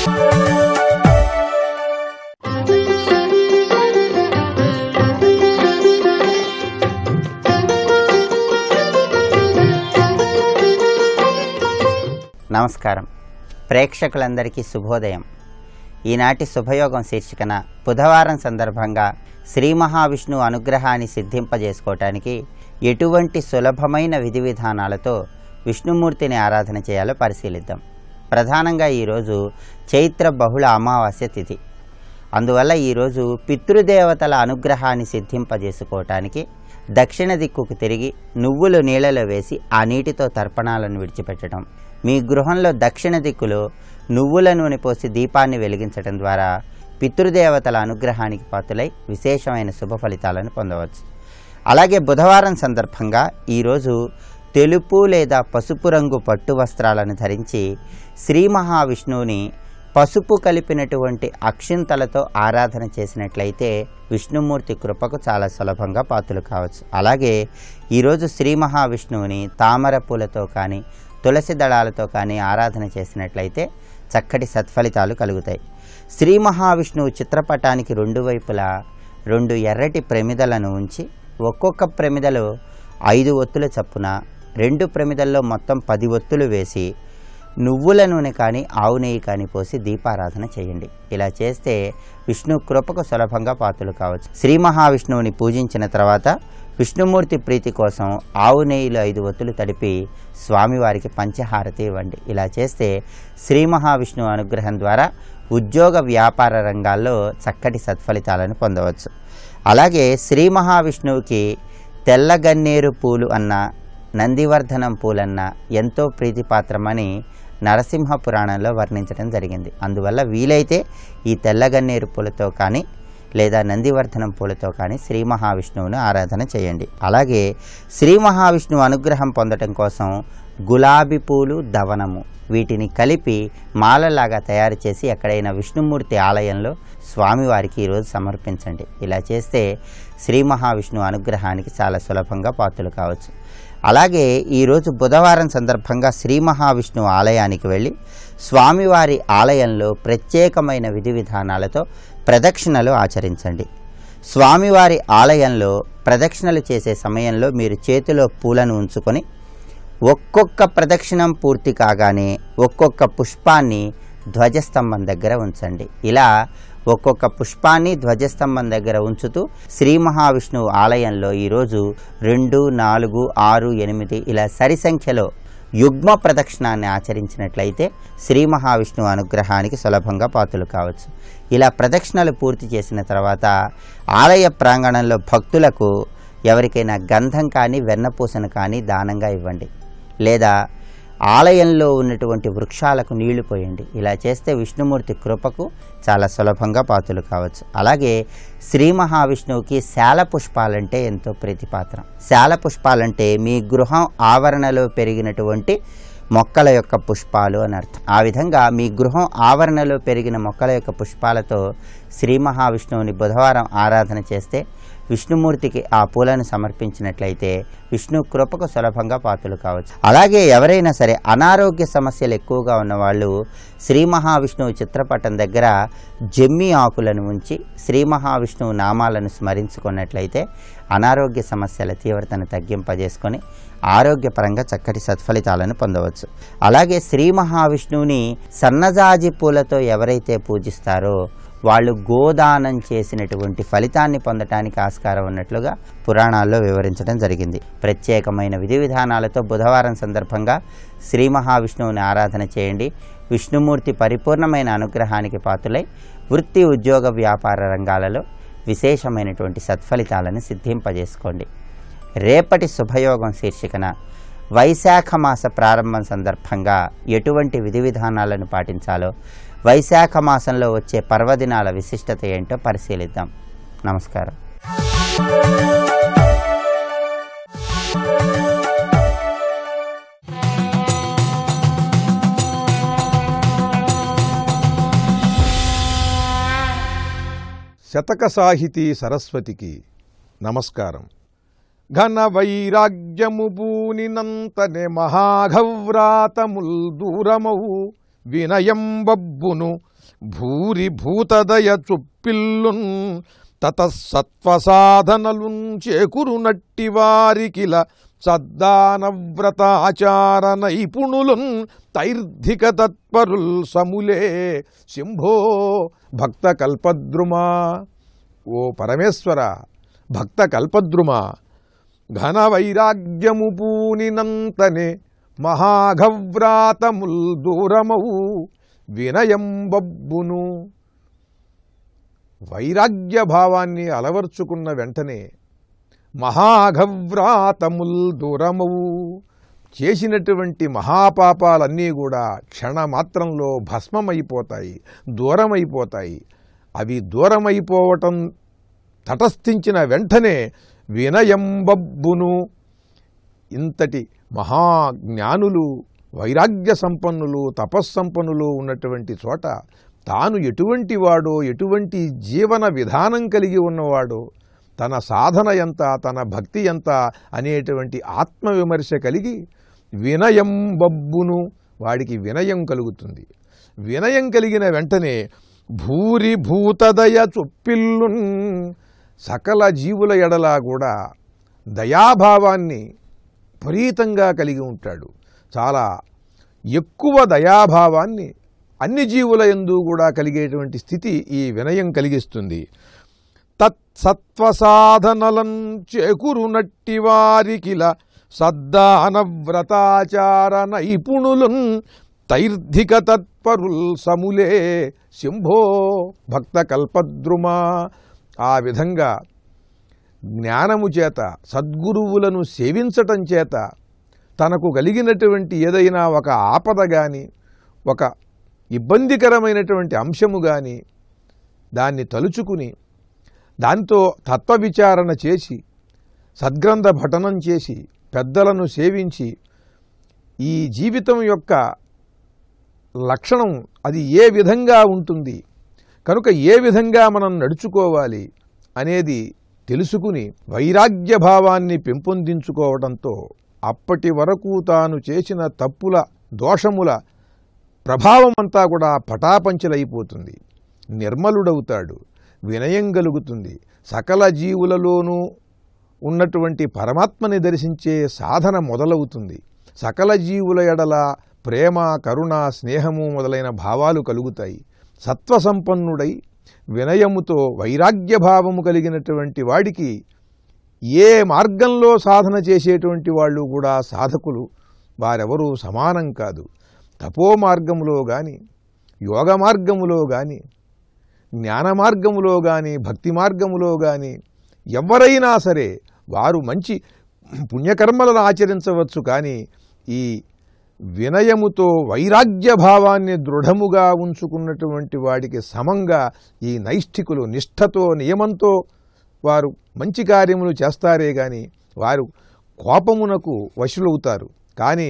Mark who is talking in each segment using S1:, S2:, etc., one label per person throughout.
S1: నమస్కారం. ప్రేక్షకులందరికీ శుభోదయం. ఈనాటి శుభయోగం శీర్షికన బుధవారం సందర్భంగా శ్రీ మహావిష్ణువు అనుగ్రహాన్ని సిద్ధింపజేసుకోవటానికి ఎటువంటి సులభమైన విధి విధానాలతో విష్ణుమూర్తిని ఆరాధన చేయాలో పరిశీలిద్దాం. ప్రధానంగా ఈరోజు చైత్ర బహుళ అమావాస్య తిథి. అందువల్ల ఈరోజు పితృదేవతల అనుగ్రహాన్ని సిద్ధింపజేసుకోవటానికి దక్షిణ దిక్కుకు తిరిగి నువ్వులు నీళ్లలో వేసి ఆ నీటితో తర్పణాలను విడిచిపెట్టడం, మీ గృహంలో దక్షిణ దిక్కులో నువ్వుల నూనె పోసి దీపాన్ని వెలిగించడం ద్వారా పితృదేవతల అనుగ్రహానికి పాత్రులై విశేషమైన శుభ ఫలితాలను పొందవచ్చు. అలాగే బుధవారం సందర్భంగా ఈరోజు తెలుపు లేదా పసుపు రంగు పట్టు వస్త్రాలను ధరించి శ్రీ మహావిష్ణువుని పసుపు కలిపినటువంటి అక్షింతలతో ఆరాధన చేసినట్లయితే విష్ణుమూర్తి కృపకు చాలా సులభంగా పాత్రలు కావచ్చు. అలాగే ఈరోజు శ్రీ మహావిష్ణువుని తామర పూలతో కానీ తులసి దళాలతో కానీ ఆరాధన చేసినట్లయితే చక్కటి సత్ఫలితాలు కలుగుతాయి. శ్రీ మహావిష్ణువు చిత్రపటానికి రెండు వైపులా 2 ఎర్రటి ప్రమిదలను ఉంచి ఒక్కొక్క ప్రమిదలో 5 ఒత్తుల చప్పున 2 ప్రమిదల్లో మొత్తం 10 ఒత్తులు వేసి నువ్వుల నూనె కానీ ఆవు నెయ్యి కానీ పోసి దీపారాధన చేయండి. ఇలా చేస్తే విష్ణు కృపకు సులభంగా పాత్రలు కావచ్చు. శ్రీ మహావిష్ణువుని పూజించిన తర్వాత విష్ణుమూర్తి ప్రీతి కోసం ఆవు నెయ్యిలో 5 ఒత్తులు తడిపి స్వామివారికి పంచహారతి ఇవ్వండి. ఇలా చేస్తే శ్రీ మహావిష్ణువు అనుగ్రహం ద్వారా ఉద్యోగ వ్యాపార రంగాల్లో చక్కటి సత్ఫలితాలను పొందవచ్చు. అలాగే శ్రీ మహావిష్ణువుకి తెల్లగన్నేరు పూలు అన్న నందివర్ధనం పూలన్న ఎంతో ప్రీతిపాత్రమని నరసింహ పురాణంలో వర్ణించడం జరిగింది. అందువల్ల వీలైతే ఈ తెల్లగన్నేరు పూలతో కానీ లేదా నందివర్ధనం పూలతో కానీ శ్రీ మహావిష్ణువును ఆరాధన చేయండి. అలాగే శ్రీ మహావిష్ణువు అనుగ్రహం పొందటం కోసం గులాబీ పూలు, దవనము వీటిని కలిపి మాలలాగా తయారు చేసి ఎక్కడైనా విష్ణుమూర్తి ఆలయంలో స్వామివారికి ఈరోజు సమర్పించండి. ఇలా చేస్తే శ్రీ మహావిష్ణువు అనుగ్రహానికి చాలా సులభంగా పాత్రలు కావచ్చు. అలాగే ఈరోజు బుధవారం సందర్భంగా శ్రీ మహావిష్ణువు ఆలయానికి వెళ్ళి స్వామివారి ఆలయంలో ప్రత్యేకమైన విధి విధానాలతో ప్రదక్షిణలు ఆచరించండి. స్వామివారి ఆలయంలో ప్రదక్షిణలు చేసే సమయంలో మీరు చేతిలో పూలను ఉంచుకొని ఒక్కొక్క ప్రదక్షిణం పూర్తి కాగానే ఒక్కొక్క పుష్పాన్ని ధ్వజస్తంభం దగ్గర ఉంచండి. ఇలా ఒక్కొక్క పుష్పాన్ని ధ్వజస్తంభం దగ్గర ఉంచుతూ శ్రీ మహావిష్ణువు ఆలయంలో ఈరోజు 2, 4, 6, 8 ఇలా సరి సంఖ్యలో యుగ్మ ప్రదక్షిణాన్ని ఆచరించినట్లయితే శ్రీ మహావిష్ణువు అనుగ్రహానికి సులభంగా పాత్రలు కావచ్చు. ఇలా ప్రదక్షిణలు పూర్తి చేసిన తర్వాత ఆలయ ప్రాంగణంలో భక్తులకు ఎవరికైనా గంధం కానీ వెన్నపూసను కానీ దానంగా ఇవ్వండి. లేదా ఆలయంలో ఉన్నటువంటి వృక్షాలకు నీళ్లు పోయండి. ఇలా చేస్తే విష్ణుమూర్తి కృపకు చాలా సులభంగా పాత్రలు కావచ్చు. అలాగే శ్రీ మహావిష్ణువుకి శాల పుష్పాలంటే ఎంతో ప్రీతిపాత్రం. శాల పుష్పాలంటే మీ గృహం ఆవరణలో పెరిగినటువంటి మొక్కల యొక్క పుష్పాలు అని అర్థం. ఆ విధంగా మీ గృహం ఆవరణలో పెరిగిన మొక్కల యొక్క పుష్పాలతో శ్రీ మహావిష్ణువుని బుధవారం ఆరాధన చేస్తే విష్ణుమూర్తికి ఆ పూలను సమర్పించినట్లయితే విష్ణు కృపకు సులభంగా పాత్రలు కావచ్చు. అలాగే ఎవరైనా సరే అనారోగ్య సమస్యలు ఎక్కువగా ఉన్నవాళ్ళు శ్రీ మహావిష్ణువు చిత్రపటం దగ్గర జమ్మి ఆకులను ఉంచి శ్రీ మహావిష్ణువు నామాలను స్మరించుకున్నట్లయితే అనారోగ్య సమస్యల తీవ్రతను తగ్గింపజేసుకొని ఆరోగ్యపరంగా చక్కటి సత్ఫలితాలను పొందవచ్చు. అలాగే శ్రీ మహావిష్ణువుని సన్నజాజి పూలతో ఎవరైతే పూజిస్తారో వాళ్ళు గోదానం చేసినటువంటి ఫలితాన్ని పొందటానికి ఆస్కారం ఉన్నట్లుగా పురాణాల్లో వివరించడం జరిగింది. ప్రత్యేకమైన విధి విధానాలతో బుధవారం సందర్భంగా శ్రీ మహావిష్ణువుని ఆరాధన చేయండి. విష్ణుమూర్తి పరిపూర్ణమైన అనుగ్రహానికి పాత్రులై వృత్తి, ఉద్యోగ, వ్యాపార రంగాలలో విశేషమైనటువంటి సత్ఫలితాలను సిద్ధింపజేసుకోండి. రేపటి శుభయోగం శీర్షికన వైశాఖ మాస ప్రారంభం సందర్భంగా ఎటువంటి విధి విధానాలను పాటించాలో, వైశాఖ మాసంలో వచ్చే పర్వదినాల విశిష్టత ఏంటో పరిశీలిద్దాం. నమస్కారం.
S2: శతక సాహితీ సరస్వతికి నమస్కారం. ఘన వైరాగ్యము పూనినంతనే మహాఘవ్రాతముల్ దూరమౌ వినయం బబ్బును భూరి భూతదయ చొప్పిల్లున్ తతసత్వసాధనలున్ చేకురునట్టి వారికిల సద్దానవ్రతాచార నైపుణులున్ తైర్ధిక తత్పరుల్ సములే శంభో భక్త కల్పద్రుమా. ఓ పరమేశ్వర, భక్త కల్పద్రుమా, ఘన వైరాగ్యము పూనినంతనే మహాఘవ్రాతముల్ దూరమౌ వినయం బబ్బును. వైరాగ్య భావాన్ని అలవర్చుకున్న వెంటనే మహాఘవ్రాతముల్ దూరమవు, చేసినటువంటి మహాపాపాలన్నీ కూడా క్షణమాత్రంలో భస్మమైపోతాయి, దూరమైపోతాయి. అవి దూరమైపోవటం తటస్థించిన వెంటనే వినయం బబ్బును. ఇంతటి మహాజ్ఞానులు, వైరాగ్య సంపన్నులు, తపస్సంపన్నులు ఉన్నటువంటి చోట తాను ఎటువంటి వాడో, ఎటువంటి జీవన విధానం కలిగి ఉన్నవాడో, తన సాధన ఎంత, తన భక్తి ఎంత అనేటువంటి ఆత్మవిమర్శ కలిగి వినయం బబ్బును, వాడికి వినయం కలుగుతుంది. వినయం కలిగిన వెంటనే భూరి భూతదయ చొప్పిల్లున్, సకల జీవుల ఎడలా కూడా దయాభావాన్ని విపరీతంగా కలిగి ఉంటాడు. చాలా ఎక్కువ దయాభావాన్ని అన్ని జీవుల యందు కూడా కలిగేటువంటి స్థితి ఈ వినయం కలిగిస్తుంది. తత్సత్వసాధనలన్ చేకురునట్టి వారికిల సద్దానవ్రతాచార నైపుణులున్ తైర్ధిక తత్పరుల్ సములే శంభో భక్త కల్పద్రుమా. ఆ విధంగా జ్ఞానము చేత, సద్గురువులను సేవించటం చేత తనకు కలిగినటువంటి ఏదైనా ఒక ఆపద కానీ, ఒక ఇబ్బందికరమైనటువంటి అంశము కానీ దాన్ని తలుచుకుని దాంతో తత్వవిచారణ చేసి, సద్గ్రంథ పఠనం చేసి, పెద్దలను సేవించి, ఈ జీవితం యొక్క లక్షణం అది ఏ విధంగా ఉంటుంది, కనుక ఏ విధంగా మనం నడుచుకోవాలి అనేది తెలుసుకుని వైరాగ్య భావాన్ని పెంపొందించుకోవడంతో అప్పటి వరకు తాను చేసిన తప్పుల, దోషముల ప్రభావమంతా కూడా పటాపంచలైపోతుంది. నిర్మలుడవుతాడు, వినయం కలుగుతుంది. సకల జీవులలోనూ ఉన్నటువంటి పరమాత్మని దర్శించే సాధన మొదలవుతుంది. సకల జీవుల ఎడల ప్రేమ, కరుణ, స్నేహము మొదలైన భావాలు కలుగుతాయి. సత్వసంపన్నుడై వినయముతో వైరాగ్య భావము కలిగినటువంటి వాడికి ఏ మార్గంలో సాధన చేసేటువంటి వాళ్ళు కూడా సాధకులు వారెవరూ సమానం కాదు. తపో మార్గములో కానీ, యోగ మార్గములో కానీ, జ్ఞాన మార్గములో కానీ, భక్తి మార్గములో కానీ ఎవరైనా సరే వారు మంచి పుణ్యకర్మలను ఆచరించవచ్చు. కానీ ఈ వినయముతో వైరాగ్య భావాన్ని దృఢముగా ఉంచుకున్నటువంటి వాడికి సమంగా ఈ నైష్ఠికులు నిష్ఠతో, నియమంతో వారు మంచి కార్యములు చేస్తారే గాని వారు కోపమునకు వశులవుతారు. కానీ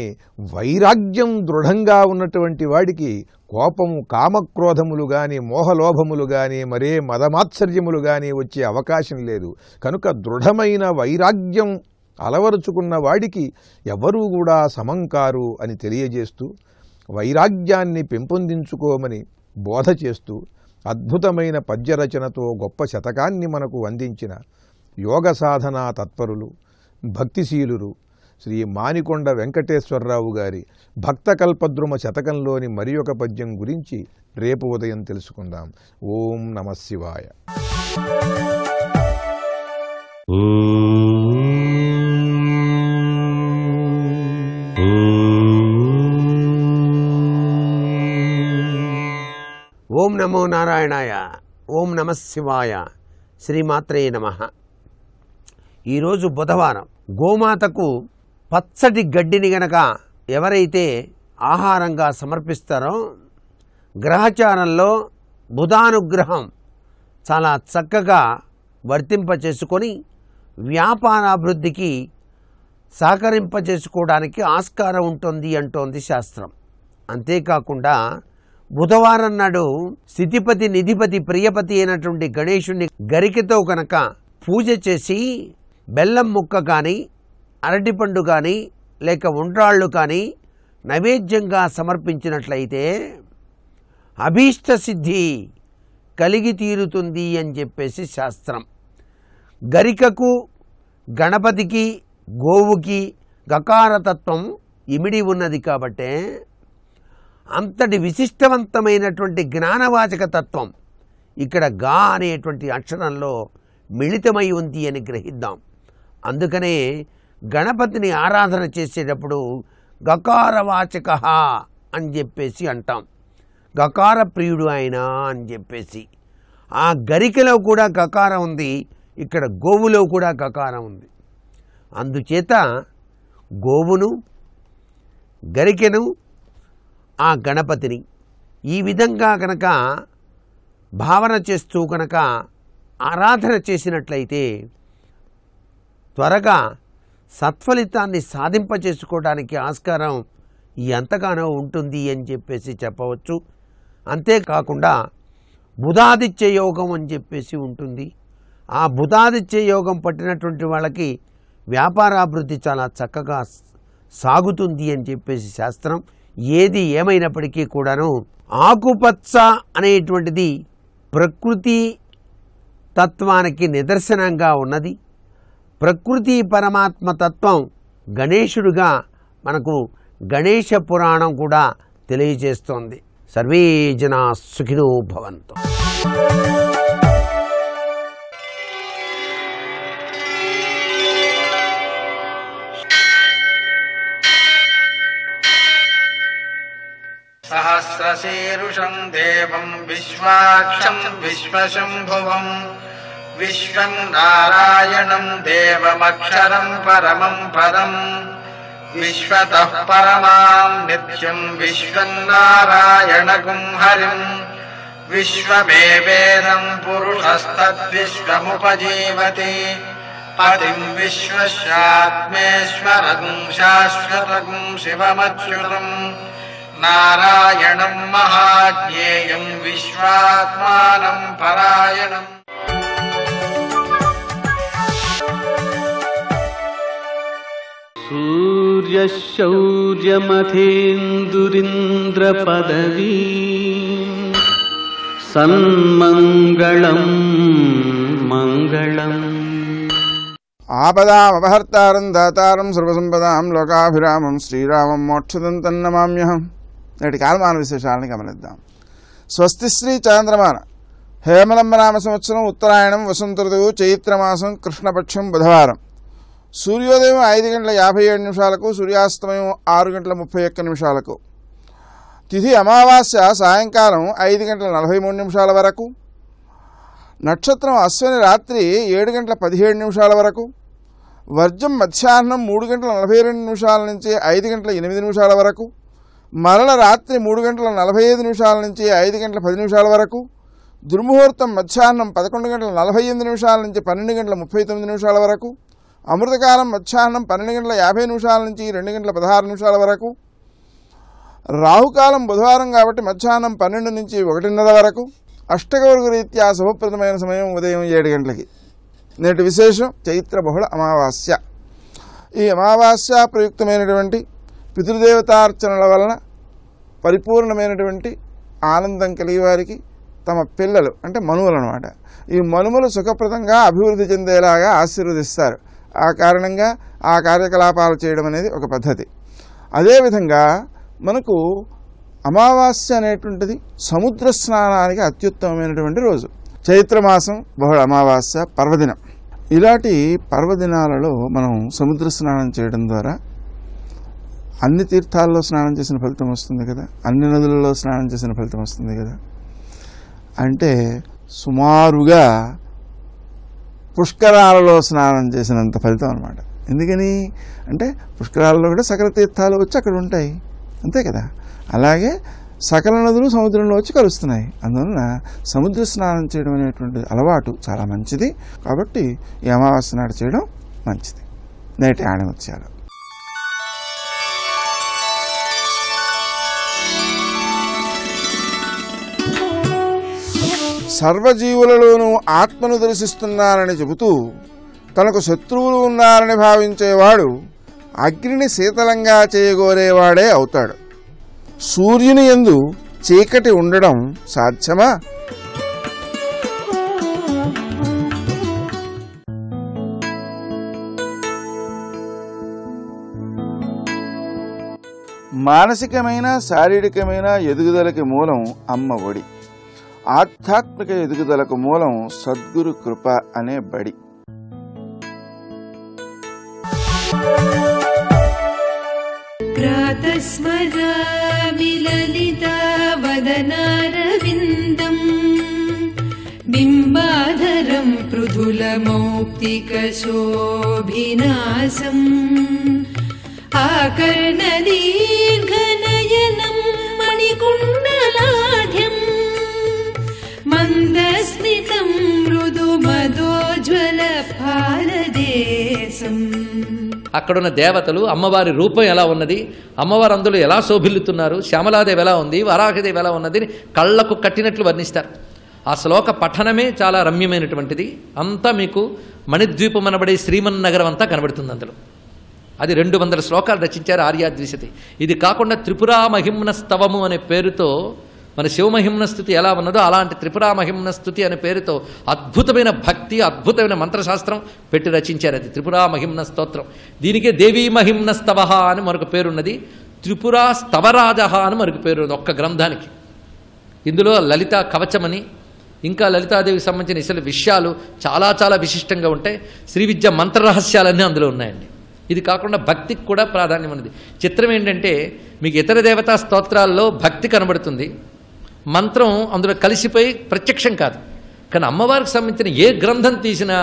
S2: వైరాగ్యం దృఢంగా ఉన్నటువంటి వాడికి కోపము, కామక్రోధములు కానీ, మోహలోభములు కానీ, మరే మదమాత్సర్యములు కానీ వచ్చే అవకాశం లేదు. కనుక దృఢమైన వైరాగ్యం అలవరుచుకున్న వాడికి ఎవరూ కూడా సమంకారు అని తెలియజేస్తూ, వైరాగ్యాన్ని పెంపొందించుకోమని బోధ చేస్తూ, అద్భుతమైన పద్యరచనతో గొప్ప శతకాన్ని మనకు అందించిన యోగ సాధనా తత్పరులు, భక్తిశీలురు శ్రీ మానికొండ వెంకటేశ్వరరావు గారి భక్త కల్పద్రుమ శతకంలోని మరి ఒక పద్యం గురించి రేపు ఉదయం తెలుసుకుందాం. ఓం నమః శివాయ.
S3: ఓం నమో నారాయణాయ. ఓం నమః శివాయ. శ్రీమాత్రే నమః. ఈరోజు బుధవారం. గోమాతకు పచ్చటి గడ్డిని గనక ఎవరైతే ఆహారంగా సమర్పిస్తారో గ్రహచారంలో బుధానుగ్రహం చాలా చక్కగా వర్తింపచేసుకొని వ్యాపారాభివృద్ధికి సహకరింపచేసుకోవడానికి ఆస్కారం ఉంటుంది అంటోంది శాస్త్రం. అంతేకాకుండా బుధవారం నాడు స్థితిపతి, నిధిపతి, ప్రియపతి అయినటువంటి గణేశుణ్ణి గరికెతో కనుక పూజ చేసి బెల్లం ముక్క కానీ, అరటిపండు కానీ, లేక ఉండ్రాళ్ళు కానీ నైవేద్యంగా సమర్పించినట్లయితే అభీష్ట సిద్ధి కలిగి తీరుతుంది అని చెప్పేసి శాస్త్రం. గరికకు, గణపతికి, గోవుకి గకారతత్వం ఇమిడి ఉన్నది కాబట్టే అంతటి విశిష్టవంతమైనటువంటి జ్ఞానవాచక తత్వం ఇక్కడ గా అనేటువంటి అక్షరంలో మిళితమై ఉంది అని గ్రహిద్దాం. అందుకనే గణపతిని ఆరాధన చేసేటప్పుడు గకారవాచక అని చెప్పేసి అంటాం. గకార ప్రియుడు ఆయన అని చెప్పేసి. ఆ గరికలో కూడా గకారం ఉంది, ఇక్కడ గోవులో కూడా గకారం ఉంది. అందుచేత గోవును, గరికెను, ఆ గణపతిని ఈ విధంగా కనుక భావన చేస్తూ కనుక ఆరాధన చేసినట్లయితే త్వరగా సత్ఫలితాన్ని సాధింపచేసుకోవడానికి ఆస్కారం ఎంతగానో ఉంటుంది అని చెప్పేసి చెప్పవచ్చు. అంతేకాకుండా బుధాదిత్య యోగం అని చెప్పేసి ఉంటుంది. ఆ బుధాదిత్య యోగం పట్టినటువంటి వాళ్ళకి వ్యాపారాభివృద్ధి చాలా చక్కగా సాగుతుంది అని చెప్పేసి శాస్త్రం. ఏది ఏమైనప్పటికీ కూడాను ఆకుపచ్చ అనేటువంటిది ప్రకృతి తత్వానికి నిదర్శనంగా ఉన్నది. ప్రకృతి పరమాత్మ తత్వం గణేశుడుగా మనకు గణేశ పురాణం కూడా తెలియజేస్తోంది. సర్వే జనా సుఖినో భవంతు.
S4: సహస్రశీరుషం దేవం విశ్వాక్షం విశ్వశంభువం విశ్వం నారాయణం దేవమక్షరం పరమం పదం విశ్వతః పరమాం నిత్యం విశ్వం నారాయణగుం హరిం విశ్వమేవేదం పురుషస్తద్విశ్వముపజీవతి పతిం విశ్వస్యాత్మేశ్వరం శాశ్వతగుం శివమచ్యుతం నారాయణం మహాజ్ఞేయం విశ్వాత్మానం పరాయణం.
S5: సూర్యశౌర్యమథేందురింద్రపదవీ సన్మంగళం మంగళం.
S6: ఆపదామపహర్తారం దాతారం సర్వసంపదాం లోకాభిరామం శ్రీరామం మోక్షదం తన్నమామ్యహం. నేటి కాలమాన విశేషాలను గమనిద్దాం. స్వస్తి శ్రీ చాంద్రమాన హేమలంబనామ సంవత్సరం ఉత్తరాయణం వసంత ఋతువు చైత్రమాసం కృష్ణపక్షం బుధవారం. సూర్యోదయం 5:57 సూర్యాస్తమయం 6:31 తిథి అమావాస్య సాయంకాలం 5:43 వరకు. నక్షత్రం అశ్విని రాత్రి 7:17 వరకు. వర్జం మధ్యాహ్నం 3:42 నుంచి 5:08 వరకు. మరల రాత్రి 3:45 నుంచి 5:10 వరకు. దుర్ముహూర్తం మధ్యాహ్నం 11:48 నుంచి 12:39 వరకు. అమృతకాలం మధ్యాహ్నం 12:50 నుంచి 2:16 వరకు. రాహుకాలం బుధవారం కాబట్టి మధ్యాహ్నం 12 నుంచి 1:30 వరకు. అష్టకవర్గ రీత్యా శుభప్రదమైన సమయం ఉదయం 7 గంటలకి. నేటి విశేషం చైత్ర బహుళ అమావాస్య. ఈ అమావాస్య ప్రయుక్తమైనటువంటి పితృదేవతార్చనల వలన పరిపూర్ణమైనటువంటి ఆనందం కలిగే వారికి తమ పిల్లలు అంటే మనువులు అన్నమాట, ఈ మనువులు సుఖప్రదంగా అభివృద్ధి చెందేలాగా ఆశీర్వదిస్తారు. ఆ కారణంగా ఆ కార్యకలాపాలు చేయడం అనేది ఒక పద్ధతి. అదేవిధంగా మనకు అమావాస్య అనేటువంటిది సముద్ర స్నానానికి అత్యుత్తమమైనటువంటి రోజు. చైత్రమాసం బహుళ అమావాస్య పర్వదినం. ఇలాంటి పర్వదినాలలో మనం సముద్ర స్నానం చేయడం ద్వారా అన్ని తీర్థాల్లో స్నానం చేసిన ఫలితం వస్తుంది కదా, అన్ని నదులలో స్నానం చేసిన ఫలితం వస్తుంది కదా. అంటే సుమారుగా పుష్కరాలలో స్నానం చేసినంత ఫలితం అన్నమాట. ఎందుకని అంటే పుష్కరాలలో కూడా సకల తీర్థాలు వచ్చి అక్కడ ఉంటాయి, అంతే కదా. అలాగే సకల నదులు సముద్రంలో వచ్చి కలుస్తున్నాయి. అందువలన సముద్ర స్నానం చేయడం అనేటువంటి అలవాటు చాలా మంచిది. కాబట్టి ఈ అమావాస్య నాడు చేయడం మంచిది. నేటి ఆణిముత్యాలు. సర్వజీవులలోనూ ఆత్మను దర్శిస్తున్నానని చెబుతూ తనకు శత్రువులు ఉన్నారని భావించేవాడు అగ్నిని శీతలంగా చేయగోరేవాడే అవుతాడు. సూర్యుని యందు చీకటి ఉండడం సాధ్యమా? మానసికమైన శారీరకమైన ఎదుగుదలకి మూలం అమ్మ ఒడి. ఆధ్యాత్మిక ఎదుగుదలకు మూలం సద్గురు కృప అనే బడి.
S7: ప్రాతస్మరామి లలితా వదనారవిందం బింబాధరం పృథులమౌక్తికశోభినాసం ఆకర్ణదీర్ఘనయనం మణికుండలాఢ్యం మందస్మితం మృదు మదోజ్వల భారదేశం.
S8: అక్కడున్న దేవతలు, అమ్మవారి రూపం ఎలా ఉన్నది, అమ్మవారు అందులో ఎలా శోభిల్లుతున్నారు, శ్యామలాదేవి ఎలా ఉంది, వరాహదేవి ఎలా ఉన్నది కళ్లకు కట్టినట్లు వర్ణిస్తారు. ఆ శ్లోక పఠనమే చాలా రమ్యమైనటువంటిది. అంతా మీకు మణిద్వీపం అనబడే శ్రీమన్నగరం అంతా కనబడుతుంది అందులో. అది 200 శ్లోకాలు రచించారు ఆర్యాద్విషతి. ఇది కాకుండా త్రిపురా మహిమ్న స్తవము అనే పేరుతో మన శివమహిమ్న స్థుతి ఎలా ఉన్నదో అలాంటి త్రిపురా మహిమ్న స్థుతి అనే పేరుతో అద్భుతమైన భక్తి, అద్భుతమైన మంత్రశాస్త్రం పెట్టి రచించారు. అది త్రిపురా మహిమ్న స్తోత్రం. దీనికే దేవీ మహిమ్న స్తవ అని మరొక పేరున్నది, త్రిపురా స్తవరాజ అని మరొక పేరు ఒక్క గ్రంథానికి. ఇందులో లలితా కవచమని ఇంకా లలితాదేవికి సంబంధించిన ఇసలు విషయాలు చాలా చాలా విశిష్టంగా ఉంటాయి. శ్రీ విద్య మంత్రరహస్యాలన్నీ అందులో ఉన్నాయండి. ఇది కాకుండా భక్తికి కూడా ప్రాధాన్యం ఉన్నది. చిత్రం ఏంటంటే మీకు ఇతర దేవతా స్తోత్రాల్లో భక్తి కనబడుతుంది, మంత్రం అందులో కలిసిపోయి ప్రత్యక్షం కాదు. కానీ అమ్మవారికి సంబంధించిన ఏ గ్రంథం తీసినా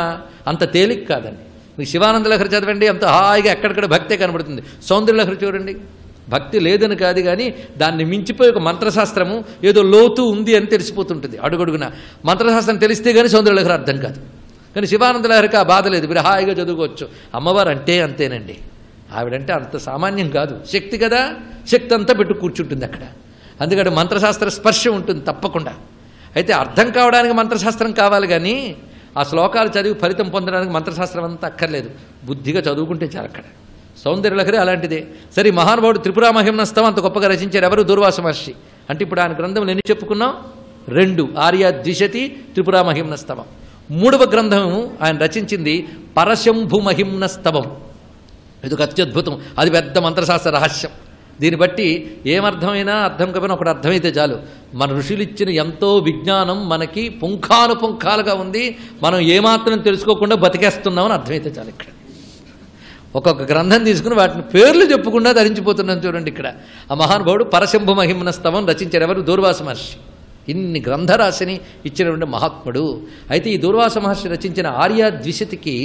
S8: అంత తేలిక కాదండి. మీకు శివానంద లహరి చదవండి, అంత హాయిగా ఎక్కడిక్కడ భక్తే కనబడుతుంది. సౌందర్య లహరి చూడండి, భక్తి లేదని కాదు కానీ దాన్ని మించిపోయి ఒక మంత్రశాస్త్రము ఏదో లోతు ఉంది అని తెలిసిపోతుంటుంది అడుగడుగున. మంత్రశాస్త్రం తెలిస్తే కానీ సౌందర్య లహరి అర్థం కాదు. కానీ శివానంద లహరికి ఆ బాధ లేదు, మీరు హాయిగా చదువుకోవచ్చు. అమ్మవారు అంటే అంతేనండి, ఆవిడంటే అంత సామాన్యం కాదు. శక్తి కదా, శక్తి అంతా పెట్టు కూర్చుంటుంది అక్కడ. అందుకని మంత్రశాస్త్ర స్పర్శ ఉంటుంది తప్పకుండా. అయితే అర్థం కావడానికి మంత్రశాస్త్రం కావాలి కానీ ఆ శ్లోకాలు చదివి ఫలితం పొందడానికి మంత్రశాస్త్రం అంతా అక్కర్లేదు, బుద్ధిగా చదువుకుంటే చాలు. అక్కడ సౌందర్య లహరి అలాంటిదే. సరే, మహానుభావుడు త్రిపురా మహిమ్నస్తవం అంత గొప్పగా రచించారు. ఎవరు? దూర్వాస మహర్షి. అంటే ఇప్పుడు ఆయన గ్రంథంలో ఎన్ని చెప్పుకున్నాం? 2, ఆర్యాద్విషతి, త్రిపురా మహిమ్నస్తవం. 3వ గ్రంథం ఆయన రచించింది పరశంభు మహిమ్నస్తవం. ఇది ఒక అత్యద్భుతం, అది పెద్ద మంత్రశాస్త్ర రహస్యం. దీన్ని బట్టి ఏమర్థమైనా అర్థం కాకపోయినా ఒకటి అర్థమైతే చాలు. మన ఋషులు ఇచ్చిన ఎంతో విజ్ఞానం మనకి పుంఖానుపుంఖాలుగా ఉంది, మనం ఏమాత్రం తెలుసుకోకుండా బతికేస్తున్నామని అర్థమైతే చాలు. ఇక్కడ ఒక్కొక్క గ్రంథం తీసుకుని వాటిని పేర్లు చెప్పకుండా ధరించిపోతున్నాం చూడండి. ఇక్కడ ఆ మహానుభావుడు పరశంభు మహిమ్నస్తవం రచించారు. ఎవరు? దూర్వాస మహర్షి. ఇన్ని గ్రంథరాశిని ఇచ్చినటువంటి మహాత్ముడు. అయితే ఈ దూర్వాస మహర్షి రచించిన ఆర్యాద్విషతికి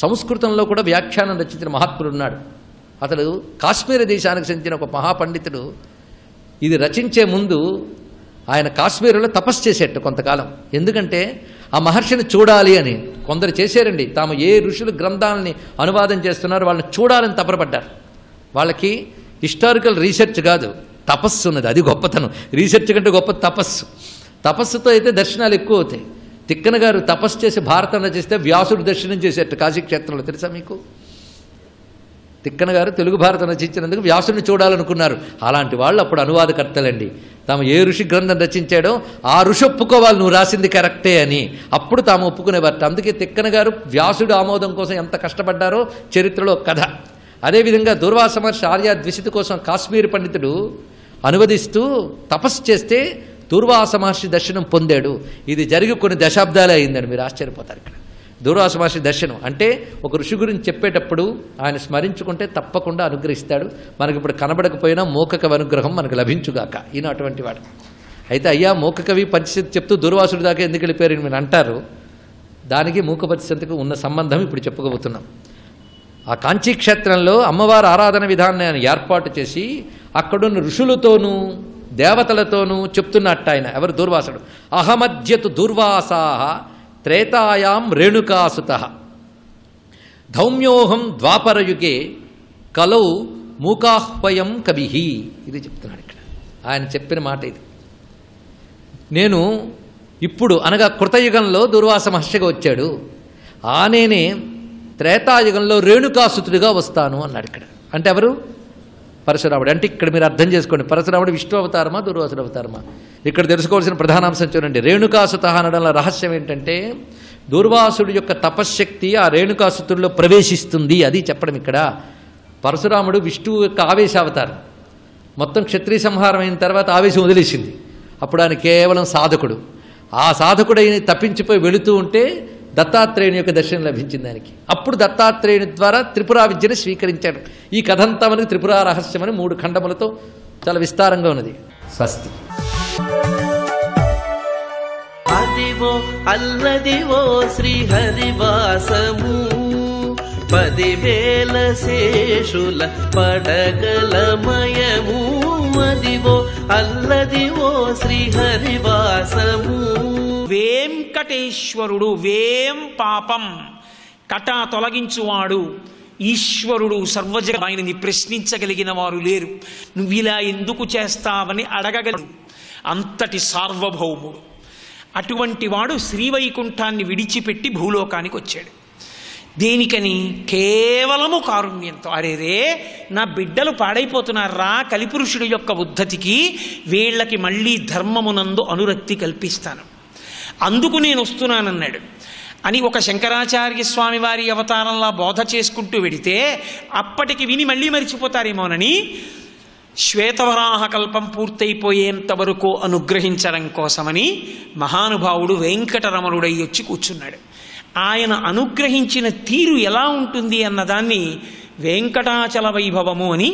S8: సంస్కృతంలో కూడా వ్యాఖ్యానం రచించిన మహాత్ముడు ఉన్నాడు. అతడు కాశ్మీర దేశానికి చెందిన ఒక మహాపండితుడు. ఇది రచించే ముందు ఆయన కాశ్మీరులో తపస్సు చేసేట్టు కొంతకాలం. ఎందుకంటే ఆ మహర్షిని చూడాలి అని కొందరు చేశారండి. తాము ఏ ఋషులు గ్రంథాలని అనువాదం చేస్తున్నారో వాళ్ళని చూడాలని తపరపడ్డారు. వాళ్ళకి హిస్టారికల్ రీసెర్చ్ కాదు, తపస్సు ఉన్నది. అది గొప్పతనం. రీసెర్చ్ కంటే గొప్ప తపస్సు. తపస్సుతో అయితే దర్శనాలు ఎక్కువ అవుతాయి. తిక్కన గారు తపస్సు చేసి భారతం రచిస్తే వ్యాసుడు దర్శనం చేసేట్టు కాశీక్షేత్రంలో. తెలుసా మీకు? తిక్కన గారు తెలుగు భారతం రచించినందుకు వ్యాసుడిని చూడాలనుకున్నారు. అలాంటి వాళ్ళు అప్పుడు అనువాదకర్తలండి. తాము ఏ ఋషి గ్రంథం రచించాడో ఆ ఋషి ఒప్పుకోవాలి, నువ్వు రాసింది కరెక్టే అని. అప్పుడు తాము ఒప్పుకునేవారు. అందుకే తిక్కన గారు వ్యాసుడు ఆమోదం కోసం ఎంత కష్టపడ్డారో చరిత్రలో కథ. అదేవిధంగా దూర్వాస మహర్షి ఆర్యాద్విషతి కోసం కాశ్మీర్ పండితుడు అనువదిస్తూ తపస్సు చేస్తే దూర్వాస మహర్షి దర్శనం పొందాడు. ఇది జరిగి కొన్ని దశాబ్దాలే అయిందండి. మీరు ఆశ్చర్యపోతారు. ఇక్కడ దూర్వాస మహర్షి దర్శనం అంటే ఒక ఋషి గురించి చెప్పేటప్పుడు ఆయన స్మరించుకుంటే తప్పకుండా అనుగ్రహిస్తాడు. మనకి ఇప్పుడు కనబడకపోయినా మూకకవి అనుగ్రహం మనకు లభించుగాక. ఈయన అటువంటి వాడు. అయితే అయ్యా మూకకవి పంచశతి చెప్తూ దుర్వాసుడి దాకా ఎందుకు వెళ్ళిపోయారని మీరు అంటారు. దానికి మూక పంచశతికి ఉన్న సంబంధం ఇప్పుడు చెప్పుకోబోతున్నాం. ఆ కాంచీక్షేత్రంలో అమ్మవారి ఆరాధన విధానాన్ని ఏర్పాటు చేసి అక్కడున్న ఋషులతోనూ దేవతలతోనూ చెప్తున్నట్టు ఆయన. ఎవరు? దూర్వాసుడు. అహమద్యతు దుర్వాసాః త్రేతాయాం రేణుకాసుతః ధౌమ్యోహం ద్వాపరయుగే కలౌ మూకాహ్వయం కవిః. ఇది చెప్తున్నాడు ఇక్కడ. ఆయన చెప్పిన మాట ఇది. నేను ఇప్పుడు అనగా కృతయుగంలో దుర్వాస మహర్షిగా వచ్చాడు, నేనే త్రేతాయుగంలో రేణుకాసుతుడిగా వస్తాను అన్నాడు ఇక్కడ. అంటే ఎవరు? పరశురాముడు. అంటే ఇక్కడ మీరు అర్థం చేసుకోండి, పరశురాముడు విష్ణు అవతారమా దుర్వాసుడు అవతారమా? ఇక్కడ తెలుసుకోవాల్సిన ప్రధానాంశం చూడండి. రేణుకాసుత అనడంలో రహస్యం ఏంటంటే దూర్వాసుడి యొక్క తపశ్శక్తి ఆ రేణుకాసుతుల్లో ప్రవేశిస్తుంది, అది చెప్పడం ఇక్కడ. పరశురాముడు విష్ణువు యొక్క ఆవేశావతారం. మొత్తం క్షత్రియ సంహారం అయిన తర్వాత ఆవేశం వదిలేసింది. అప్పుడు ఆయన కేవలం సాధకుడు. ఆ సాధకుడైన తప్పించిపోయి వెళుతూ ఉంటే దత్తాత్రేయుని యొక్క దర్శనం లభించింది ఆయనకి. అప్పుడు దత్తాత్రేయుని ద్వారా త్రిపురా విద్యను స్వీకరించాడు. ఈ కథంతా మనకి త్రిపురా రహస్యం అని 3 ఖండములతో చాలా విస్తారంగా ఉన్నది. స్వస్తి.
S5: అదివో అల్లదివో శ్రీహరివాసము 10,000 శేషుల పడగలమయము. అదివో అల్లదివో శ్రీహరివాసము.
S9: వెంకటేశ్వరుడు వేం పాపం కట తొలగించువాడు ఈశ్వరుడు. సర్వజగ ఆయనని ప్రశ్నించగలిగిన వారు లేరు. నువ్వు ఇలా ఎందుకు చేస్తావని అడగగలడు. అంతటి సార్వభౌముడు. అటువంటి వాడు శ్రీవైకుంఠాన్ని విడిచిపెట్టి భూలోకానికి వచ్చాడు. దేనికని? కేవలము కారుణ్యంతో. అరేరే, నా బిడ్డలు పాడైపోతున్నారా, కలిపురుషుడు యొక్క ఉద్ధతికి వీళ్ళకి మళ్ళీ ధర్మమునందు అనురక్తి కల్పిస్తాను, అందుకు నేను వస్తున్నానన్నాడు అని ఒక శంకరాచార్య స్వామి వారి అవతారంలా బోధ చేసుకుంటూ వెడితే అప్పటికి విని మళ్ళీ మరిచిపోతారేమోనని శ్వేతవరాహ కల్పం పూర్తయిపోయేంత వరకు అనుగ్రహించడం కోసమని మహానుభావుడు వెంకటరమణుడై వచ్చి కూర్చున్నాడు. ఆయన అనుగ్రహించిన తీరు ఎలా ఉంటుంది అన్నదాన్ని వెంకటాచల వైభవము అని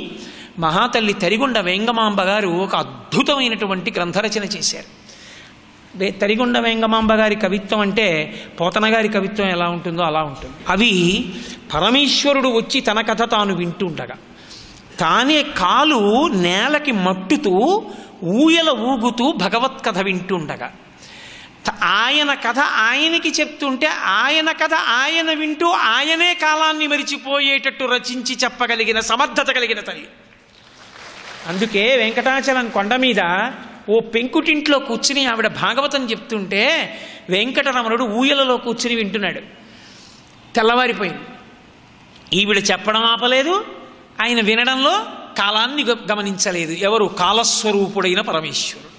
S9: మహాతల్లి తరిగొండ వేంగమాంబ గారు ఒక అద్భుతమైనటువంటి గ్రంథరచన చేశారు. తరిగొండ వేంగమాంబ గారి కవిత్వం అంటే పోతన గారి కవిత్వం ఎలా ఉంటుందో అలా ఉంటుంది. అవి పరమేశ్వరుడు వచ్చి తన కథ తాను వింటుండగా తానే కాలు నేలకి మట్టుతూ ఊయల ఊగుతూ భగవత్ కథ వింటుండగా ఆయన కథ ఆయనకి చెప్తుంటే ఆయన కథ ఆయన వింటూ ఆయనే కాలాన్ని మరిచిపోయేటట్టు రచించి చెప్పగలిగిన సమర్థత కలిగిన తల్లి. అందుకే వెంకటాచలం కొండ మీద ఓ పెంకుటింట్లో కూర్చుని ఆవిడ భాగవతం చెప్తుంటే వెంకటరమణుడు ఊయలలో కూర్చుని వింటున్నాడు. తెల్లవారిపోయింది. ఈవిడ చెప్పడం ఆపలేదు, ఆయన వినడంలో కాలాన్ని గమనించలేదు. ఎవరు? కాలస్వరూపుడైన పరమేశ్వరుడు.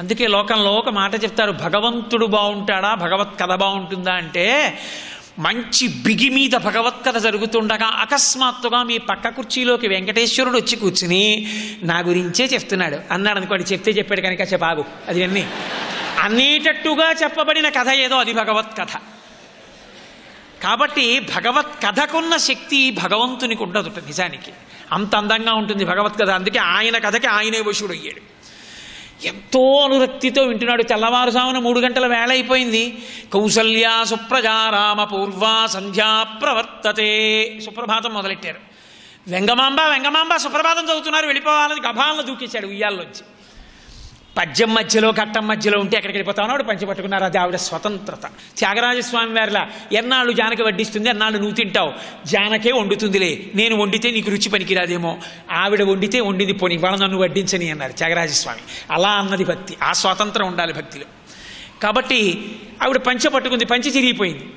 S9: అందుకే లోకంలో ఒక మాట చెప్తారు, భగవంతుడు బాగుంటాడా భగవత్ కథ బాగుంటుందా అంటే, మంచి బిగి మీద భగవత్ కథ జరుగుతుండగా అకస్మాత్తుగా మీ పక్క కుర్చీలోకి వెంకటేశ్వరుడు వచ్చి కూర్చుని నా గురించే చెప్తున్నాడు అన్నాడు అనుకోండి. చెప్తే చెప్పాడు కనుక చెప్పాగు అది అన్నీ అనేటట్టుగా చెప్పబడిన కథ ఏదో అది భగవత్ కథ. కాబట్టి భగవత్ కథకున్న శక్తి భగవంతునికి ఉండదు. నిజానికి అంత అందంగా ఉంటుంది భగవత్ కథ. అందుకే ఆయన కథకి ఆయనే వశుడు అయ్యాడు. ఎంతో అనురక్తితో వింటున్నాడు. తెల్లవారుజామున 3 గంటల వేళ అయిపోయింది. కౌసల్య సుప్రజారామ పూర్వా సంధ్యా ప్రవర్తతే. సుప్రభాతం మొదలెట్టారు. వెంగమాంబ సుప్రభాతం చదువుతున్నారు. వెళ్ళిపోవాలని గభాలను దూకేశాడు ఉయ్యాల్లోంచి. పద్యం మధ్యలో ఘట్టం మధ్యలో ఉంటే ఎక్కడికి వెళ్ళిపోతామో ఆవిడ పంచి పట్టుకున్నారు. అది ఆవిడ స్వతంత్రత. త్యాగరాజస్వామి వారిలా ఎన్నాళ్ళు జానకి వడ్డిస్తుంది, అన్నాళ్ళు నువ్వు తింటావు, జానకే వండుతుందిలే, నేను వండితే నీకు రుచి పనికిరాదేమో, ఆవిడ వండితే వండింది పోనీ వాళ్ళ నన్ను వడ్డించని అన్నారు త్యాగరాజస్వామి. అలా అన్నది భక్తి. ఆ స్వాతంత్రం ఉండాలి భక్తిలో. కాబట్టి ఆవిడ పంచె పట్టుకుంది, పంచె చిరిగిపోయింది.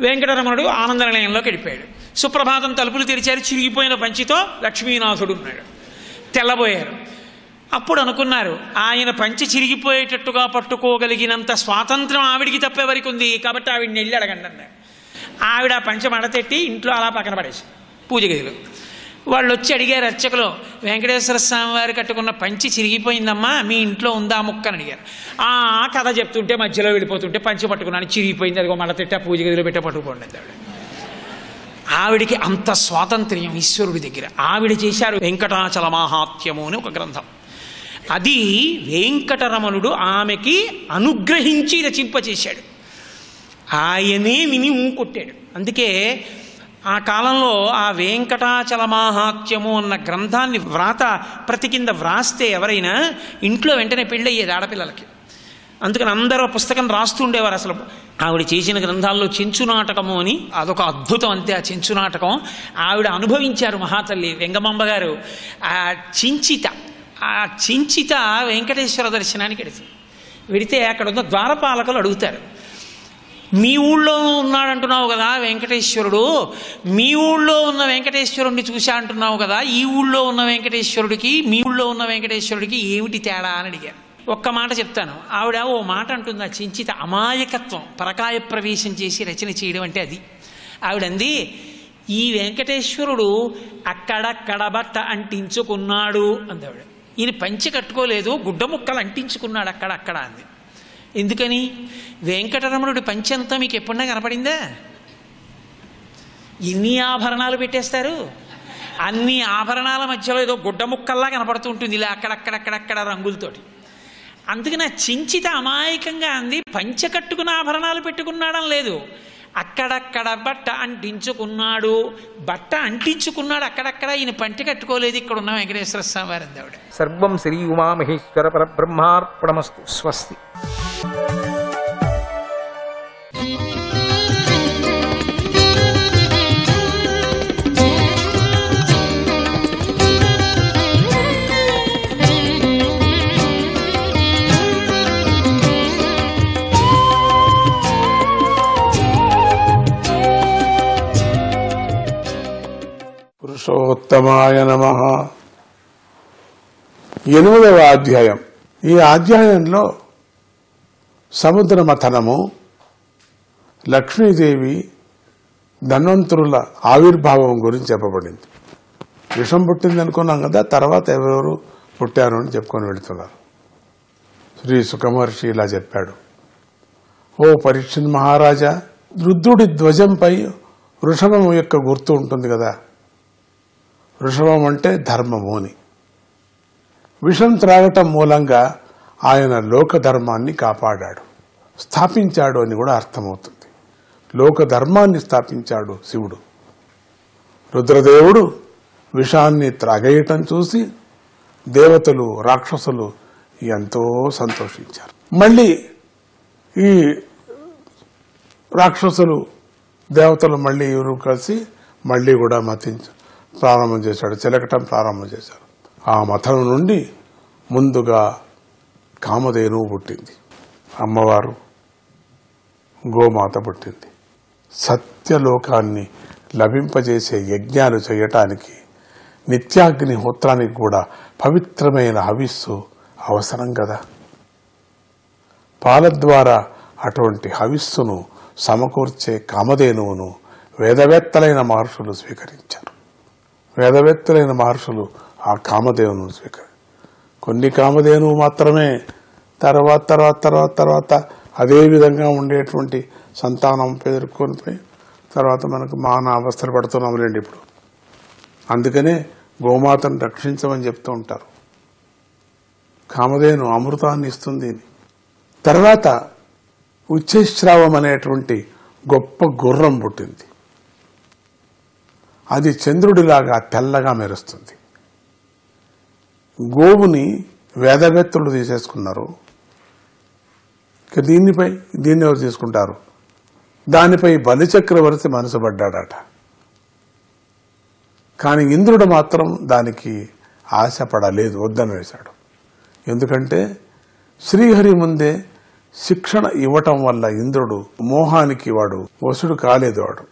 S9: వెంకటరమణుడు ఆనంద నిలయంలోకి వెళ్ళిపోయాడు. సుప్రభాతం తలుపులు తెరిచారు. చిరిగిపోయిన పంచితో లక్ష్మీనాథుడు ఉన్నాడు. తెల్లబోయారు. అప్పుడు అనుకున్నారు, ఆయన పంచి చిరిగిపోయేటట్టుగా పట్టుకోగలిగినంత స్వాతంత్రం ఆవిడికి తప్పేవరకు ఉంది కాబట్టి ఆవిడని వెళ్ళి అడగండి అన్నారు. ఆవిడ పంచ మడతెట్టి ఇంట్లో అలా పక్కన పడేసి పూజ గదిలో. వాళ్ళు వచ్చి అడిగారు అర్చకులు, వెంకటేశ్వర స్వామి వారు కట్టుకున్న పంచి చిరిగిపోయిందమ్మా, మీ ఇంట్లో ఉందా ముక్కని అడిగారు. ఆ కథ చెప్తుంటే మధ్యలో వెళ్ళిపోతుంటే పంచి పట్టుకున్నాను, చిరిగిపోయింది, అదిగో మడతెట్ట పూజ గదిలో పెట్టే పట్టుకోండి ఆవిడ. ఆవిడికి అంత స్వాతంత్ర్యం ఈశ్వరుడి దగ్గర. ఆవిడ చేశారు వెంకటాచల మాహాత్మ్యము అని ఒక గ్రంథం. అది వెంకటరమణుడు ఆమెకి అనుగ్రహించి రచింపచేశాడు. ఆయనే విని కొట్టాడు. అందుకే ఆ కాలంలో ఆ వెంకటాచల మాహాత్మ్యము అన్న గ్రంథాన్ని వ్రాత ప్రతి కింద వ్రాస్తే ఎవరైనా ఇంట్లో వెంటనే పెళ్ళయ్యేది ఆడపిల్లలకి. అందుకని అందరూ పుస్తకం రాస్తూ ఉండేవారు. అసలు ఆవిడ చేసిన గ్రంథాల్లో చెంచు నాటకము అని అదొక అద్భుతం. అంతే. ఆ చెంచు నాటకం ఆవిడ అనుభవించారు మహాతల్లి వెంగమాంబ గారు. ఆ చించిత వెంకటేశ్వర దర్శనానికి వెడితే అక్కడ ఉన్న ద్వారపాలకులు అడుగుతారు, మీ ఊళ్ళో ఉన్నాడంటున్నావు కదా వెంకటేశ్వరుడు, మీ ఊళ్ళో ఉన్న వెంకటేశ్వరుడిని చూశా అంటున్నావు కదా, ఈ ఊళ్ళో ఉన్న వెంకటేశ్వరుడికి మీ ఊళ్ళో ఉన్న వెంకటేశ్వరుడికి ఏమిటి తేడా అని అడిగాను. ఒక్క మాట చెప్తాను. ఆవిడ ఓ మాట అంటుంది, ఆ చించిత అమాయకత్వం, పరకాయ ప్రవేశం చేసి రచన చేయడం అంటే అది. ఆవిడంది, ఈ వెంకటేశ్వరుడు అక్కడక్కడ బట్ట అంటించుకున్నాడు అంది ఆవిడ. ఈయన పంచె కట్టుకోలేదు, గుడ్డ ముక్కలు అంటించుకున్నాడు అక్కడక్కడ అంది. ఎందుకని? వెంకటరమణుడి పంచెంతా మీకు ఎప్పుడన్నా కనపడిందా? ఎన్ని ఆభరణాలు పెట్టేస్తారు, అన్ని ఆభరణాల మధ్యలో ఏదో గుడ్డ ముక్కల్లా కనపడుతూ ఉంటుంది ఇలా అక్కడక్కడక్కడక్కడ రంగులతోటి. అందుకని ఆ చించిత అమాయకంగా అంది, పంచె కట్టుకున్న ఆభరణాలు పెట్టుకున్నాడని లేదు, అక్కడక్కడ బట్ట అంటించుకున్నాడు. బట్ట అంటించుకున్నాడు అక్కడక్కడ, ఈయన పంచె కట్టుకోలేదు ఇక్కడ ఉన్న వెంకటేశ్వర స్వామి వారి అంది ఆవిడ.
S10: సర్వం శ్రీ ఉమామహేశ్వర పరబ్రహ్మార్పణమస్తు. స్వస్తి.
S2: పురుషోత్తమాయ నమః. 8వ అధ్యాయం. ఈ అధ్యాయంలో సముద్ర మథనము, లక్ష్మీదేవి, ధన్వంతరుల ఆవిర్భావం గురించి చెప్పబడింది. విషం పుట్టింది అనుకున్నాం కదా, తర్వాత ఎవరెవరు పుట్టారు అని చెప్పుకొని వెళుతున్నారు. శ్రీ సుఖమహర్షి ఇలా చెప్పాడు. ఓ పరీక్షిత్ మహారాజా, రుద్రుడి ధ్వజంపై వృషభం యొక్క గుర్తు ఉంటుంది కదా. వృషభం అంటే ధర్మము అని. విషం త్రాగటం మూలంగా ఆయన లోక ధర్మాన్ని కాపాడాడు, స్థాపించాడు అని కూడా అర్థమవుతుంది. లోక ధర్మాన్ని స్థాపించాడు శివుడు. రుద్రదేవుడు విషాన్ని త్రాగేయటం చూసి దేవతలు, రాక్షసులు ఎంతో సంతోషించారు. మళ్ళీ ఈ రాక్షసులు, దేవతలు మళ్ళీ ఎవరు కలిసి మళ్ళీ కూడా ప్రారంభం చేశాడు, చిలకటం ప్రారంభం చేశారు. ఆ మథనం నుండి ముందుగా కామధేనువు పుట్టింది, అమ్మవారు గోమాత పుట్టింది. సత్యలోకాన్ని లభింపజేసే యజ్ఞాలు చేయటానికి, నిత్యాగ్నిహోత్రానికి కూడా పవిత్రమైన హవిస్సు అవసరం కదా. పాల ద్వారా అటువంటి హవిస్సును సమకూర్చే కామధేనువును వేదవేత్తలైన మహర్షులు స్వీకరించారు. వేదవేత్తలైన మహర్షులు ఆ కామధేనువును కొన్ని కామధేనువు మాత్రమే తర్వాత అదే విధంగా ఉండేటువంటి సంతానం పేరుకొని తర్వాత మనకు మాన అవస్థలు పడుతున్నాం లేండి ఇప్పుడు. అందుకనే గోమాతను రక్షించమని చెప్తూ ఉంటారు. కామధేను అమృతాన్ని ఇస్తుంది. తర్వాత ఉచ్చైశ్రావం అనేటువంటి గొప్ప గుర్రం పుట్టింది. అది చంద్రుడిలాగా తెల్లగా మెరుస్తుంది. గోవుని వేదవేత్తలు తీసేసుకున్నారు. దీన్ని ఎవరు తీసుకుంటారు? దానిపై బలిచక్రవర్తి మనసు పడ్డాడట. కానీ ఇంద్రుడు మాత్రం దానికి ఆశపడలేదు, వద్దని వేశాడు. ఎందుకంటే శ్రీహరి ముందే శిక్షణ ఇవ్వటం వల్ల ఇంద్రుడు మోహానికి వాడు వశుడు కాలేదు. వాడు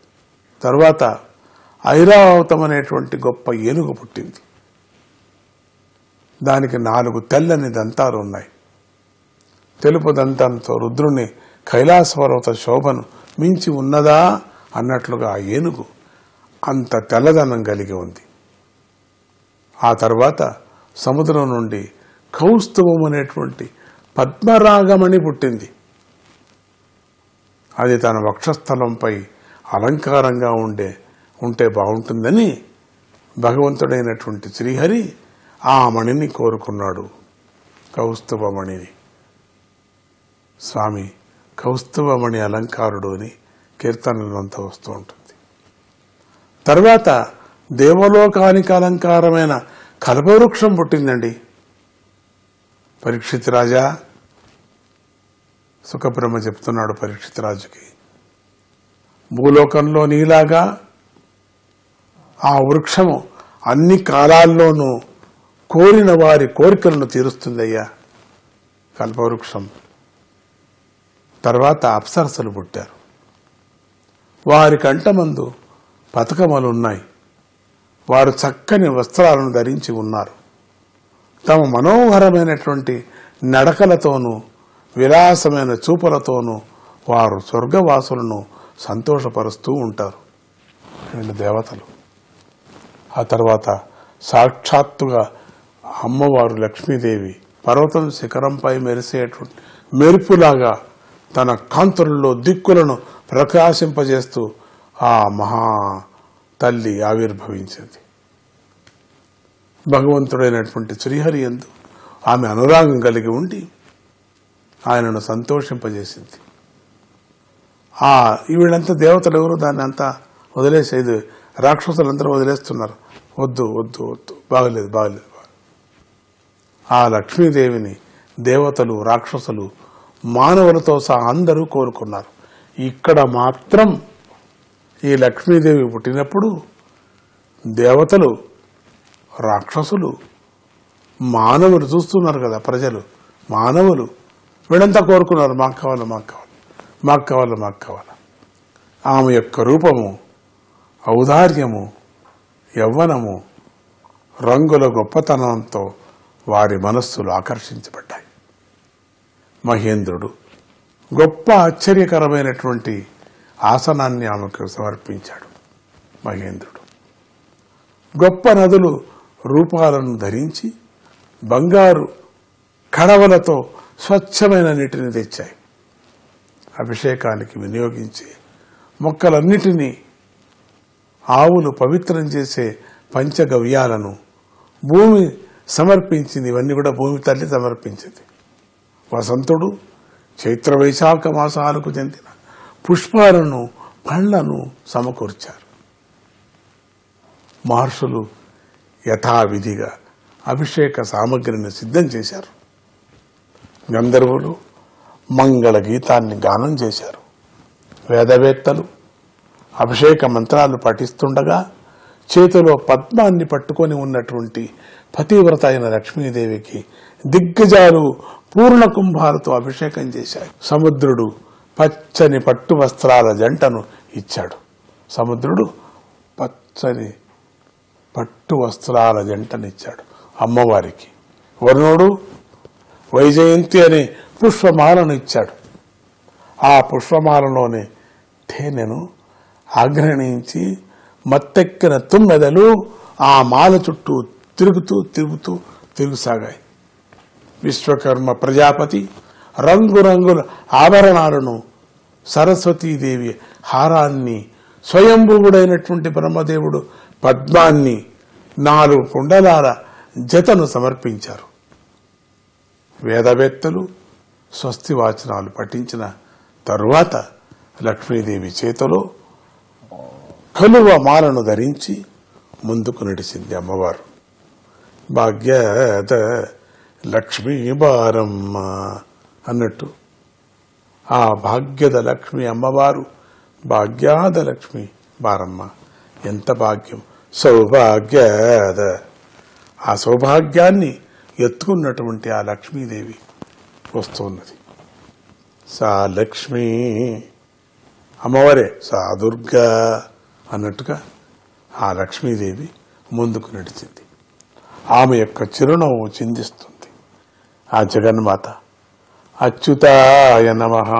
S2: తర్వాత ఐరావతం అనేటువంటి గొప్ప ఏనుగు పుట్టింది. దానికి 4 తెల్లని దంతాలు ఉన్నాయి. తెలుపు దంతంతో రుద్రుని కైలాసపర్వత శోభను మించి ఉన్నదా అన్నట్లుగా ఆ ఏనుగు అంత తెల్లదనం కలిగి ఉంది. ఆ తర్వాత సముద్రం నుండి కౌస్తుభం అనేటువంటి పద్మరాగమణి పుట్టింది. అది తన వక్షస్థలంపై అలంకారంగా ఉంటే బాగుంటుందని భగవంతుడైనటువంటి శ్రీహరి ఆ మణిని కోరుకున్నాడు, కౌస్తుభమణిని. స్వామి కౌస్తుభమణి అలంకారుడు అని కీర్తనలంతా వస్తూ ఉంటుంది. తర్వాత దేవలోకానికి అలంకారమైన కల్పవృక్షం పుట్టిందండి. పరీక్షిత్ రాజా, సుఖబ్రహ్మ చెప్తున్నాడు పరీక్షిత్ రాజుకి, భూలోకంలో నీలాగా ఆ వృక్షము అన్ని కాలాల్లోనూ కోరిన వారి కోరికలను తీరుస్తుందయ్యా కల్పవృక్షం. తర్వాత అప్సరసలు పుట్టారు. వారి కంఠమందు పతకములున్నాయి. వారు చక్కని వస్త్రాలను ధరించి ఉన్నారు. తమ మనోహరమైనటువంటి నడకలతోనూ విలాసమైన చూపులతోనూ వారు స్వర్గవాసులను సంతోషపరుస్తూ ఉంటారు. వీళ్ళు దేవతలు. ఆ తర్వాత సాక్షాత్తుగా అమ్మవారు లక్ష్మీదేవి పర్వతం శిఖరంపై మెరిసేటువంటి మెరుపులాగా తన కాంతులలో దిక్కులను ప్రకాశింపజేస్తూ ఆ మహా తల్లి ఆవిర్భవించింది. భగవంతుడైనటువంటి శ్రీహరి యందు ఆమె అనురాగం కలిగి ఉండి ఆయనను సంతోషింపజేసింది. వీళ్ళంతా దేవతలు ఎవరు దాన్ని అంతా వదిలేసేది, రాక్షసులందరూ వదిలేస్తున్నారు. వద్దు వద్దు వద్దు, బాగలేదు. ఆ లక్ష్మీదేవిని దేవతలు, రాక్షసులు, మానవులతో సహా అందరూ కోరుకున్నారు. ఇక్కడ మాత్రం ఈ లక్ష్మీదేవి పుట్టినప్పుడు దేవతలు, రాక్షసులు, మానవులు చూస్తున్నారు కదా, ప్రజలు, మానవులు వీళ్ళంతా కోరుకున్నారు, మాకు కావాలి. ఆమె యొక్క రూపము, ఔదార్యము, యవ్వనము, రంగుల గొప్పతనంతో వారి మనస్సులు ఆకర్షించబడ్డాయి. మహేంద్రుడు గొప్ప ఆశ్చర్యకరమైనటువంటి ఆసనాన్ని ఆమెకు సమర్పించాడు. మహేంద్రుడు గొప్ప నదులు రూపాలను ధరించి బంగారు కడవలతో స్వచ్ఛమైన నీటిని తెచ్చాయి. అభిషేకానికి వినియోగించే మొక్కలన్నిటినీ, ఆవులు పవిత్రం చేసే పంచగవ్యాలను భూమి సమర్పించింది. ఇవన్నీ కూడా భూమి తల్లి సమర్పించింది. వసంతుడు చైత్ర వైశాఖ మాసాలకు చెందిన పుష్పాలను, పండ్లను సమకూర్చారు. మహర్షులు యథావిధిగా అభిషేక సామగ్రిని సిద్ధం చేశారు. గంధర్వులు మంగళ గీతాన్ని గానం చేశారు. వేదవేత్తలు అభిషేక మంత్రాలు పఠిస్తుండగా చేతిలో పద్మాన్ని పట్టుకొని ఉన్నటువంటి పతివ్రత అయిన లక్ష్మీదేవికి దిగ్గజాలు పూర్ణ కుంభాలతో అభిషేకం చేశారు. సముద్రుడు పచ్చని పట్టు వస్త్రాల జంటను ఇచ్చాడు. సముద్రుడు పచ్చని పట్టు వస్త్రాల జంటనిచ్చాడు అమ్మవారికి. వరుణుడు వైజయంతి అనే పుష్పమాలను ఇచ్చాడు. ఆ పుష్పమాలలోని తేనెను ఆగ్రహించి మత్తెక్కిన తుమ్మెదలు ఆ మాల చుట్టూ తిరుగుసాగాయి. విశ్వకర్మ ప్రజాపతి రంగురంగుల ఆభరణాలను, సరస్వతీదేవి హారాన్ని, స్వయంభువుడైనటువంటి బ్రహ్మదేవుడు పద్మాన్ని, 4 కుండలాల జతను సమర్పించారు. వేదవేత్తలు స్వస్తి వాచనాలు పఠించిన తరువాత లక్ష్మీదేవి చేతిలో కలువ మాలను ధరించి ముందుకు నడిచింది అమ్మవారు. భాగ్యద లక్ష్మీ బారమ్మ అన్నట్టు ఆ భాగ్యద లక్ష్మి అమ్మవారు, భాగ్యాద లక్ష్మి బారమ్మ. ఎంత భాగ్యం! సౌభాగ్యద, ఆ సౌభాగ్యాన్ని ఎత్తుకున్నటువంటి ఆ లక్ష్మీదేవి వస్తున్నది. సా లక్ష్మి అమ్మవారే, సా దుర్గా అన్నట్టుగా ఆ లక్ష్మీదేవి ముందుకు నడిచింది. ఆమె యొక్క చిరునవ్వు చిందిస్తుంది ఆ జగన్మాత. అచ్యుతాయ నమః.